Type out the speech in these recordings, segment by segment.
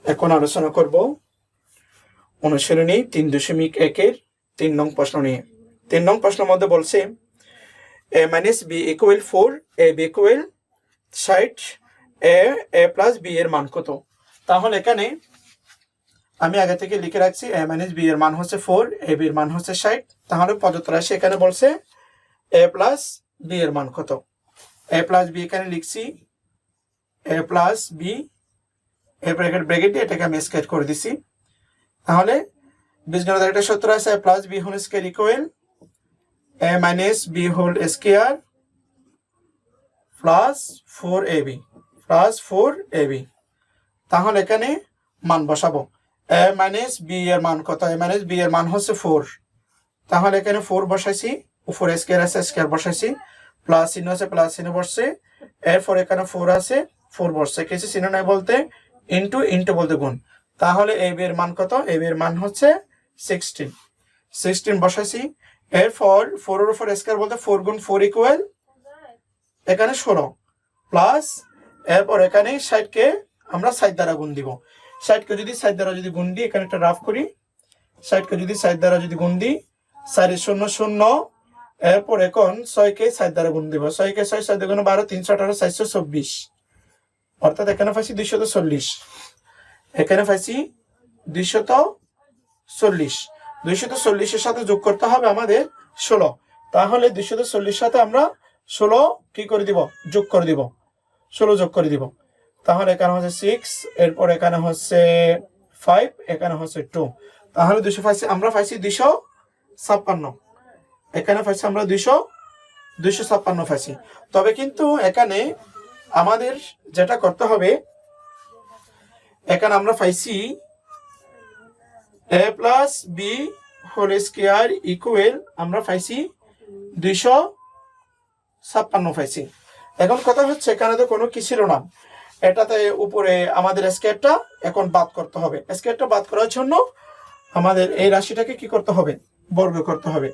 এখন আলোচনা করব অনুশীলনী 3.1-এর 3 নং প্রশ্ন নিয়ে। 3 নং প্রশ্নের মধ্যে বলছে a minus b equal 4, a b equal 60, a plus b এর মান কত? তাহলে এখানে আমি আগে থেকে লিখে রাখছি a minus b এর মান হচ্ছে 4, a b এর মান হচ্ছে 60। তাহলে প্রদত্ত রাশি এখানে বলছে a plus b এর মান কত? a plus b এখানে লিখছি a plus b, এর ব্র্যাকেট দিয়ে এটাকে আমি স্কেচ করে দিছি। তাহলে বীজগণিতের একটা সূত্র আছে a plus b whole square equal a minus b whole square plus 4ab। তাহলে এখানে মান বসাবো। a minus b এর মান কত? a minus b এর মান হচ্ছে 4। তাহলে এখানে 4 বসাইছি, উপরে স্কয়ার আছে স্কয়ার বসাইছি, প্লাস চিহ্ন আছে প্লাস চিহ্ন বসছে, এরপর এখানে 4 আছে 4 বসছে, কিছু চিহ্ন নাই বলতে ইনটু বলতে গুণ। তাহলে ab এর মান কত? ab এর মান হচ্ছে 16 বসাইছি। এরপর 4 এর উপর স্কয়ার বলতে 4 গুণ 4 ইকুয়াল এখানে 16 প্লাস, এরপর এখানে 60 কে আমরা 60 দ্বারা গুণ দিব। 60 কে যদি 60 দ্বারা যদি গুণ দিই, এখানে একটা রাফ করি, 60 কে যদি 60 দ্বারা যদি গুণ দিই 4 0 0, এরপর এখন 6 কে 60 দ্বারা গুণ দিব, 6 কে 6 6 গুণ 12 318 424, অর্থাৎ এখানে পাইছি 240। এখানে পাইছি 240। 240 এর সাথে যোগ করতে হবে আমাদের 16। তাহলে 240 সাথে আমরা 16 কি করে দিব? যোগ করে দিব, 16 যোগ করে দিব। তাহলে এখানে হচ্ছে 6, এরপর এখানে হচ্ছে 5, এখানে হচ্ছে 2। তাহলে 200 পাইছি, আমরা পাইছি 256। এখানে পাইছি আমরা 256 পাইছি। তবে কিন্তু এখানে আমাদের যেটা করতে হবে, এখানে আমরা পাইছি a plus b whole square equal আমরা পাইছি 256 পাইছি। এখন কথা হচ্ছে এখানে তো কোনো কি ছিল না, এটাতে উপরে আমাদের স্কয়ারটা এখন বাদ করতে হবে। স্কয়ারটা বাদ করার জন্য আমাদের এই রাশিটাকে কি করতে হবে? বর্গ করতে হবে।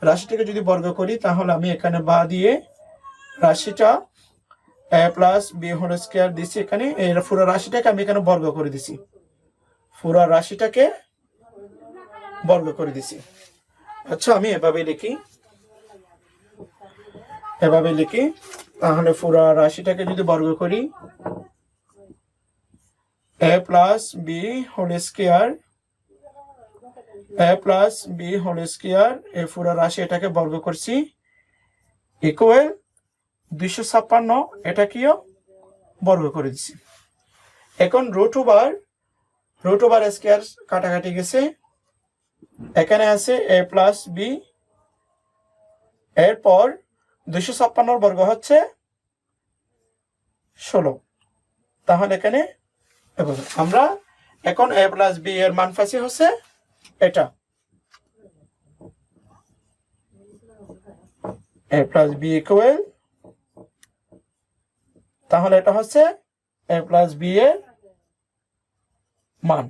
রাশিটাকে যদি বর্গ করি তাহলে আমি এখানে বা দিয়ে রাশিটা a plus b whole square দিছি, এখানে এই পুরো রাশিটাকে আমি এখানে বর্গ করে দিছি, পুরো রাশিটাকে বর্গ করে দিছি। আচ্ছা, আমি এভাবে লিখি, তাহলে পুরো রাশিটাকে যদি বর্গ করি a plus b whole square, এই পুরো রাশি এটাকে বর্গ করছি ইকুয়াল 256, এটাকেও বর্গ করে দিছি। এখন রুট ওভার স্কয়ার কাটাকাটি গেছে, এখানে আছে a plus b, এরপর 256 বর্গ হচ্ছে 16। তাহলে এখানে আমরা এখন a plus b এর মান পাইছি হচ্ছে এটা, a plus b ইকুয়াল, তাহলে এটা হচ্ছে a plus b এর মান।